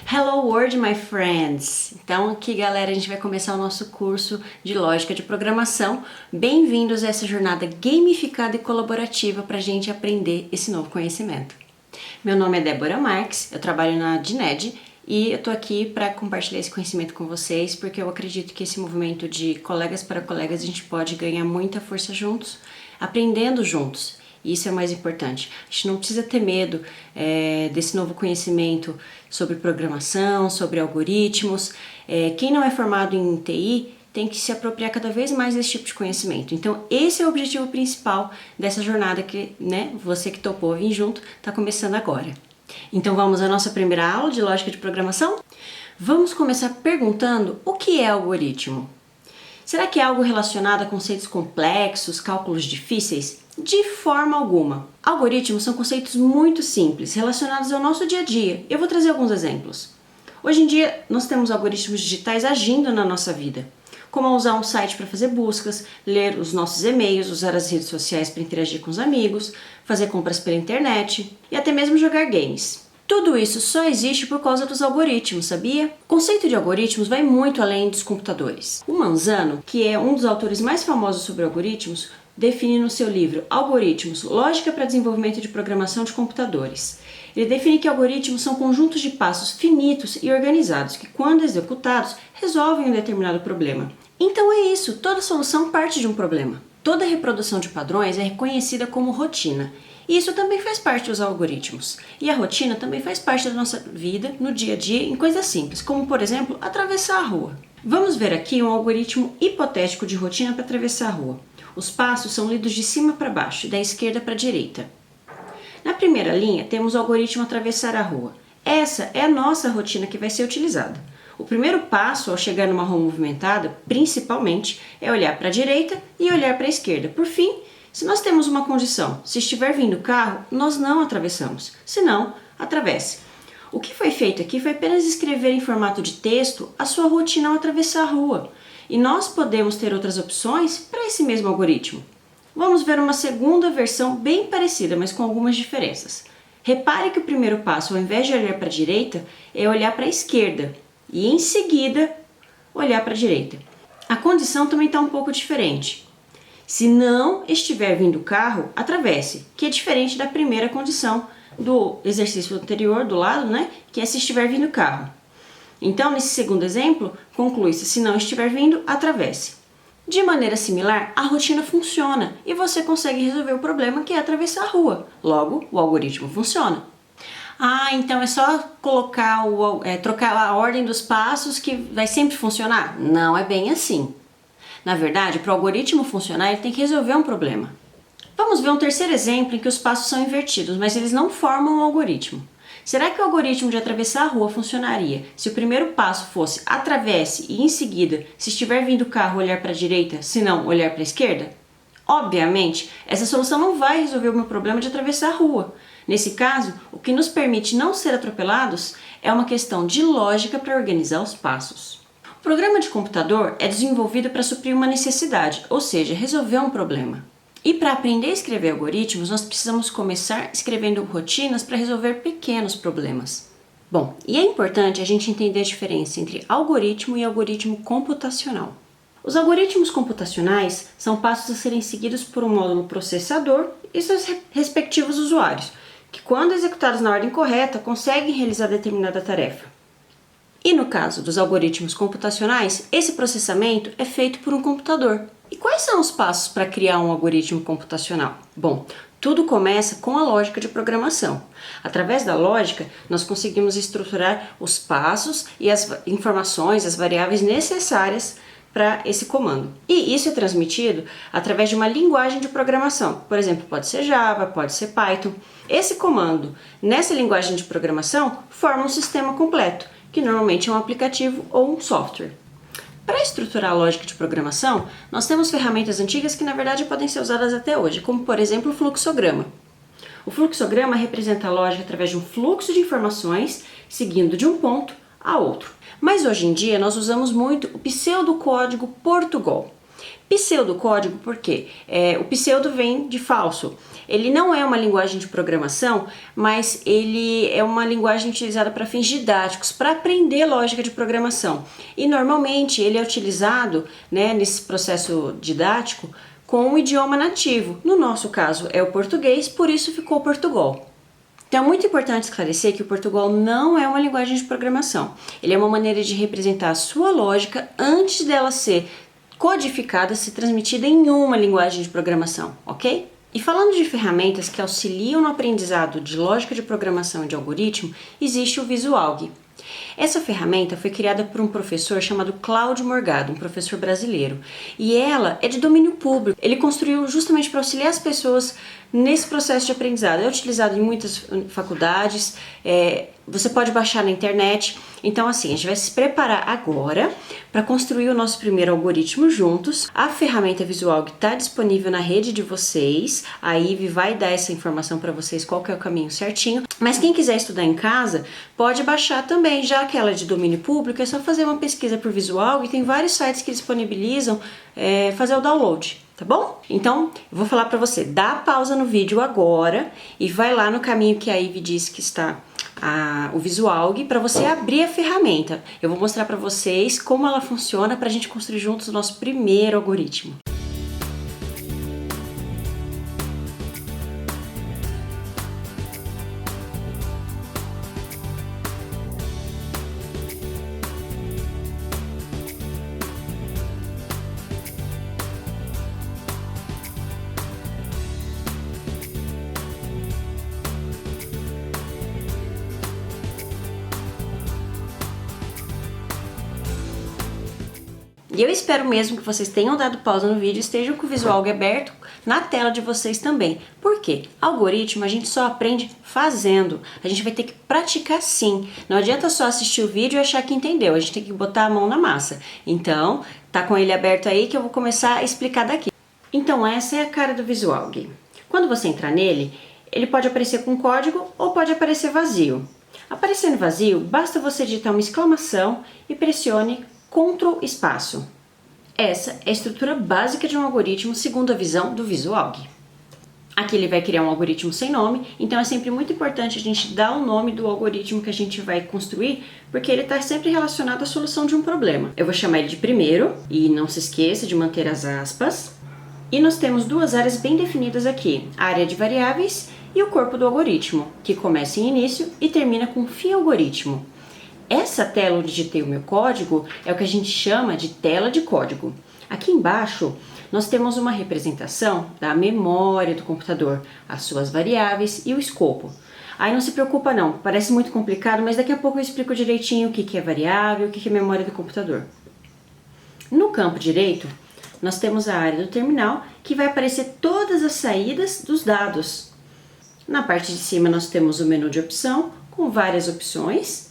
Hello World, my friends! Então aqui, galera, a gente vai começar o nosso curso de Lógica de Programação. Bem-vindos a essa jornada gamificada e colaborativa para a gente aprender esse novo conhecimento. Meu nome é Débora Marques, eu trabalho na DINED e eu tô aqui para compartilhar esse conhecimento com vocês porque eu acredito que esse movimento de colegas para colegas a gente pode ganhar muita força juntos, aprendendo juntos. Isso é o mais importante. A gente não precisa ter medo desse novo conhecimento sobre programação, sobre algoritmos. Quem não é formado em TI tem que se apropriar cada vez mais desse tipo de conhecimento. Então, esse é o objetivo principal dessa jornada que, você que topou vir junto, está começando agora. Então, vamos à nossa primeira aula de Lógica de Programação? Vamos começar perguntando o que é algoritmo. Será que é algo relacionado a conceitos complexos, cálculos difíceis? De forma alguma. Algoritmos são conceitos muito simples, relacionados ao nosso dia a dia. Eu vou trazer alguns exemplos. Hoje em dia, nós temos algoritmos digitais agindo na nossa vida, como usar um site para fazer buscas, ler os nossos e-mails, usar as redes sociais para interagir com os amigos, fazer compras pela internet e até mesmo jogar games. Tudo isso só existe por causa dos algoritmos, sabia? O conceito de algoritmos vai muito além dos computadores. O Manzano, que é um dos autores mais famosos sobre algoritmos, define no seu livro Algoritmos, Lógica para Desenvolvimento de Programação de Computadores. Ele define que algoritmos são conjuntos de passos finitos e organizados que, quando executados, resolvem um determinado problema. Então é isso, toda solução parte de um problema. Toda reprodução de padrões é reconhecida como rotina. E isso também faz parte dos algoritmos. E a rotina também faz parte da nossa vida, no dia a dia, em coisas simples, como, por exemplo, atravessar a rua. Vamos ver aqui um algoritmo hipotético de rotina para atravessar a rua. Os passos são lidos de cima para baixo, da esquerda para a direita. Na primeira linha, temos o algoritmo atravessar a rua. Essa é a nossa rotina que vai ser utilizada. O primeiro passo ao chegar numa rua movimentada, principalmente, é olhar para a direita e olhar para a esquerda. Por fim, se nós temos uma condição, se estiver vindo carro, nós não atravessamos. Se não, atravesse. O que foi feito aqui foi apenas escrever em formato de texto a sua rotina ao atravessar a rua. E nós podemos ter outras opções para esse mesmo algoritmo. Vamos ver uma segunda versão bem parecida, mas com algumas diferenças. Repare que o primeiro passo, ao invés de olhar para a direita, é olhar para a esquerda e, em seguida, olhar para a direita. A condição também está um pouco diferente. Se não estiver vindo carro, atravesse, que é diferente da primeira condição do exercício anterior, do lado, que é se estiver vindo carro. Então, nesse segundo exemplo, conclui-se: se não estiver vindo, atravesse. De maneira similar, a rotina funciona e você consegue resolver o problema que é atravessar a rua. Logo, o algoritmo funciona. Ah, então é só trocar a ordem dos passos que vai sempre funcionar? Não é bem assim. Na verdade, para o algoritmo funcionar, ele tem que resolver um problema. Vamos ver um terceiro exemplo em que os passos são invertidos, mas eles não formam um algoritmo. Será que o algoritmo de atravessar a rua funcionaria se o primeiro passo fosse atravesse e, em seguida, se estiver vindo o carro, olhar para a direita, se não, olhar para a esquerda? Obviamente, essa solução não vai resolver o meu problema de atravessar a rua. Nesse caso, o que nos permite não ser atropelados é uma questão de lógica para organizar os passos. O programa de computador é desenvolvido para suprir uma necessidade, ou seja, resolver um problema. E para aprender a escrever algoritmos, nós precisamos começar escrevendo rotinas para resolver pequenos problemas. Bom, e é importante a gente entender a diferença entre algoritmo e algoritmo computacional. Os algoritmos computacionais são passos a serem seguidos por um módulo processador e seus respectivos usuários, que, quando executados na ordem correta, conseguem realizar determinada tarefa. E no caso dos algoritmos computacionais, esse processamento é feito por um computador. E quais são os passos para criar um algoritmo computacional? Bom, tudo começa com a lógica de programação. Através da lógica, nós conseguimos estruturar os passos e as informações, as variáveis necessárias para esse comando. E isso é transmitido através de uma linguagem de programação. Por exemplo, pode ser Java, pode ser Python. Esse comando, nessa linguagem de programação, forma um sistema completo, que normalmente é um aplicativo ou um software. Para estruturar a lógica de programação, nós temos ferramentas antigas que na verdade podem ser usadas até hoje, como por exemplo o fluxograma. O fluxograma representa a lógica através de um fluxo de informações, seguindo de um ponto a outro. Mas hoje em dia nós usamos muito o pseudocódigo Portugal. Pseudocódigo, por quê? O pseudo vem de falso. Ele não é uma linguagem de programação, mas ele é uma linguagem utilizada para fins didáticos, para aprender lógica de programação. E normalmente ele é utilizado, né, nesse processo didático com um idioma nativo. No nosso caso é o português, por isso ficou Portugal. Então é muito importante esclarecer que o Portugal não é uma linguagem de programação. Ele é uma maneira de representar a sua lógica antes dela ser codificada, ser transmitida em uma linguagem de programação, ok? E falando de ferramentas que auxiliam no aprendizado de lógica de programação e de algoritmo, existe o Visualg. Essa ferramenta foi criada por um professor chamado Cláudio Morgado, um professor brasileiro, e ela é de domínio público. Ele construiu justamente para auxiliar as pessoas nesse processo de aprendizado. É utilizado em muitas faculdades, você pode baixar na internet. Então assim, a gente vai se preparar agora para construir o nosso primeiro algoritmo juntos. A ferramenta Visualg está disponível na rede de vocês, a Ivy vai dar essa informação para vocês, qual que é o caminho certinho. Mas quem quiser estudar em casa, pode baixar também, já que ela é de domínio público, é só fazer uma pesquisa por Visualg e tem vários sites que disponibilizam fazer o download. Tá bom? Então, eu vou falar para você, dá pausa no vídeo agora e vai lá no caminho que a Ivy disse que está o Visualg para você abrir a ferramenta. Eu vou mostrar para vocês como ela funciona para a gente construir juntos o nosso primeiro algoritmo. E eu espero mesmo que vocês tenham dado pausa no vídeo e estejam com o Visualg aberto na tela de vocês também. Por quê? Algoritmo a gente só aprende fazendo. A gente vai ter que praticar sim. Não adianta só assistir o vídeo e achar que entendeu. A gente tem que botar a mão na massa. Então, tá com ele aberto aí que eu vou começar a explicar daqui. Então, essa é a cara do Visualg. Quando você entrar nele, ele pode aparecer com código ou pode aparecer vazio. Aparecendo vazio, basta você digitar uma exclamação e pressione Ctrl espaço. Essa é a estrutura básica de um algoritmo segundo a visão do Visualg. Aqui ele vai criar um algoritmo sem nome, então é sempre muito importante a gente dar o nome do algoritmo que a gente vai construir, porque ele está sempre relacionado à solução de um problema. Eu vou chamar ele de primeiro, e não se esqueça de manter as aspas. E nós temos duas áreas bem definidas aqui, a área de variáveis e o corpo do algoritmo, que começa em início e termina com fim algoritmo. Essa tela onde digitei o meu código é o que a gente chama de tela de código. Aqui embaixo nós temos uma representação da memória do computador, as suas variáveis e o escopo. Aí não se preocupa não, parece muito complicado, mas daqui a pouco eu explico direitinho o que é variável, o que é memória do computador. No campo direito, nós temos a área do terminal, que vai aparecer todas as saídas dos dados. Na parte de cima nós temos o menu de opção, com várias opções,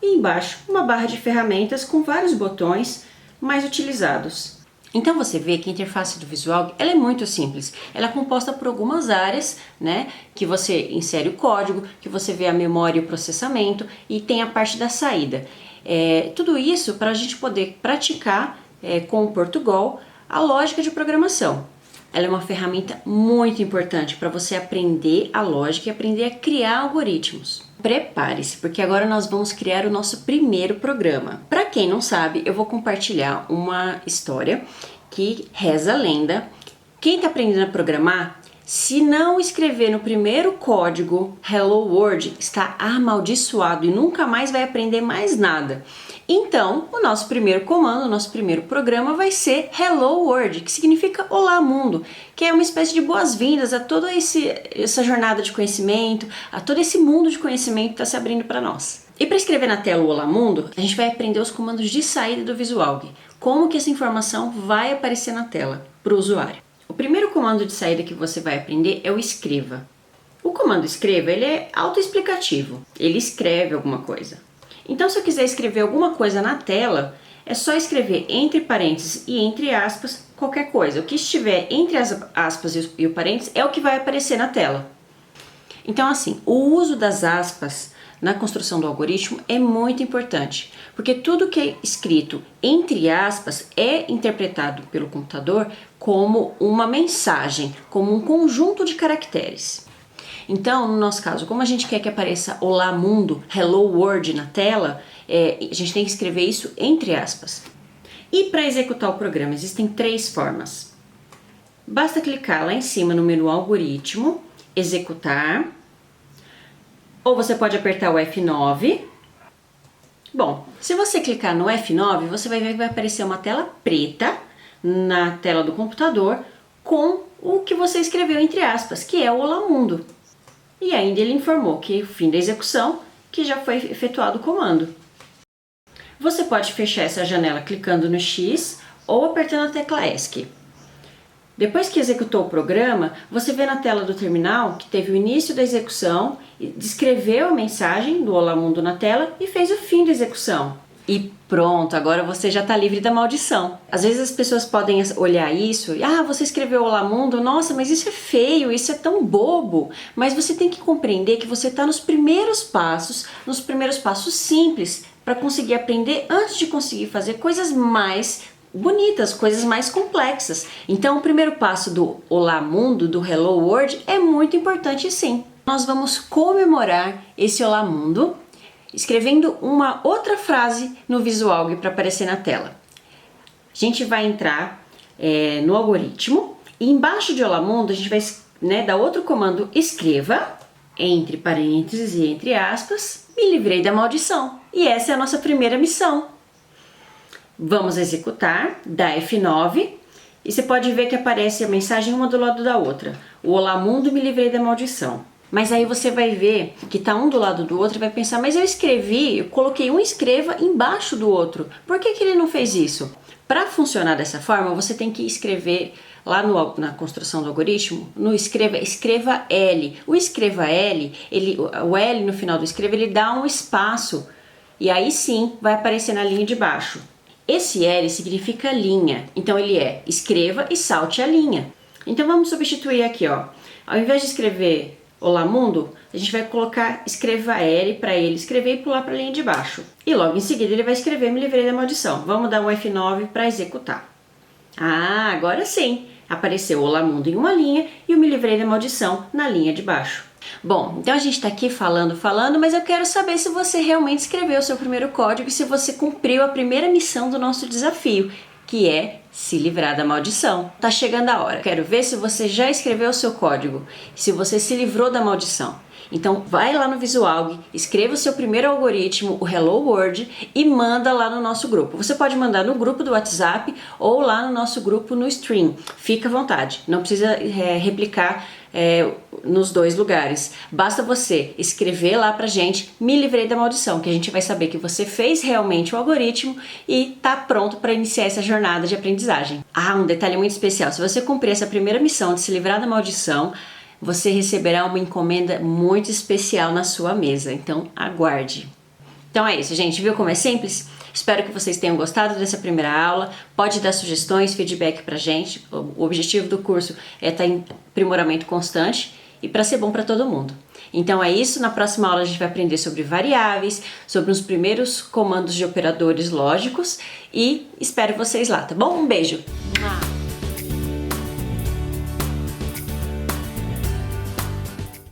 e embaixo uma barra de ferramentas com vários botões mais utilizados. Então você vê que a interface do Visualg ela é muito simples. Ela é composta por algumas áreas, né, que você insere o código, que você vê a memória e o processamento e tem a parte da saída. Tudo isso para a gente poder praticar com o Portugal a lógica de programação. Ela é uma ferramenta muito importante para você aprender a lógica e aprender a criar algoritmos. Prepare-se, porque agora nós vamos criar o nosso primeiro programa. Para quem não sabe, eu vou compartilhar uma história que reza a lenda. Quem está aprendendo a programar, se não escrever no primeiro código Hello World, está amaldiçoado e nunca mais vai aprender mais nada. Então, o nosso primeiro comando, o nosso primeiro programa vai ser Hello World, que significa Olá Mundo, que é uma espécie de boas-vindas a toda essa jornada de conhecimento, a todo esse mundo de conhecimento que está se abrindo para nós. E para escrever na tela o Olá Mundo, a gente vai aprender os comandos de saída do Visualg, como que essa informação vai aparecer na tela para o usuário. O primeiro comando de saída que você vai aprender é o escreva. O comando escreva ele é autoexplicativo, ele escreve alguma coisa. Então, se eu quiser escrever alguma coisa na tela, é só escrever entre parênteses e entre aspas qualquer coisa. O que estiver entre as aspas e o parênteses é o que vai aparecer na tela. Então, assim, o uso das aspas na construção do algoritmo é muito importante, porque tudo que é escrito entre aspas é interpretado pelo computador como uma mensagem, como um conjunto de caracteres. Então, no nosso caso, como a gente quer que apareça Olá Mundo, Hello World na tela, a gente tem que escrever isso entre aspas. E para executar o programa existem 3 formas. Basta clicar lá em cima no menu Algoritmo, Executar, ou você pode apertar o F9. Bom, se você clicar no F9, você vai ver que vai aparecer uma tela preta na tela do computador com o que você escreveu entre aspas, que é o Olá Mundo. E ainda ele informou que o fim da execução, que já foi efetuado o comando. Você pode fechar essa janela clicando no X ou apertando a tecla ESC. Depois que executou o programa, você vê na tela do terminal que teve o início da execução, descreveu a mensagem do Olá Mundo na tela e fez o fim da execução. E pronto, agora você já está livre da maldição. Às vezes as pessoas podem olhar isso e você escreveu Olá Mundo, nossa, mas isso é feio, isso é tão bobo. Mas você tem que compreender que você está nos primeiros passos simples para conseguir aprender antes de conseguir fazer coisas mais bonitas, coisas mais complexas. Então o primeiro passo do Olá Mundo, do Hello World, é muito importante sim. Nós vamos comemorar esse Olá Mundo escrevendo uma outra frase no Visual para aparecer na tela. A gente vai entrar no algoritmo e embaixo de Olá Mundo a gente vai dar outro comando, escreva, entre parênteses e entre aspas, me livrei da maldição. E essa é a nossa primeira missão. Vamos executar, dá F9 e você pode ver que aparece a mensagem uma do lado da outra. O Olá Mundo, me livrei da maldição. Mas aí você vai ver que tá um do lado do outro e vai pensar, mas eu coloquei um escreva embaixo do outro. Por que ele não fez isso? Para funcionar dessa forma, você tem que escrever lá na construção do algoritmo, no escreva L. O escreva L, o L no final do escreva, ele dá um espaço e aí sim vai aparecer na linha de baixo. Esse L significa linha, então ele é escreva e salte a linha. Então vamos substituir aqui, ó. Ao invés de escrever Olá Mundo, a gente vai colocar escreva L para ele escrever e pular para a linha de baixo. E logo em seguida ele vai escrever me livrei da maldição. Vamos dar um F9 para executar. Agora sim, apareceu Olá Mundo em uma linha e o me livrei da maldição na linha de baixo. Bom, então a gente está aqui falando, mas eu quero saber se você realmente escreveu o seu primeiro código e se você cumpriu a primeira missão do nosso desafio, que é se livrar da maldição. Tá chegando a hora. Quero ver se você já escreveu o seu código, se você se livrou da maldição. Então vai lá no Visual, escreva o seu primeiro algoritmo, o Hello World, e manda lá no nosso grupo. Você pode mandar no grupo do WhatsApp ou lá no nosso grupo no Stream. Fica à vontade, não precisa replicar nos 2 lugares. Basta você escrever lá pra gente, me livrei da maldição, que a gente vai saber que você fez realmente o algoritmo e tá pronto para iniciar essa jornada de aprendizagem. Um detalhe muito especial, se você cumprir essa primeira missão de se livrar da maldição, você receberá uma encomenda muito especial na sua mesa, então aguarde. Então é isso, gente, viu como é simples? Espero que vocês tenham gostado dessa primeira aula. Pode dar sugestões, feedback pra gente. O objetivo do curso é estar em aprimoramento constante e para ser bom para todo mundo. Então é isso, na próxima aula a gente vai aprender sobre variáveis, sobre os primeiros comandos de operadores lógicos e espero vocês lá, tá bom? Um beijo!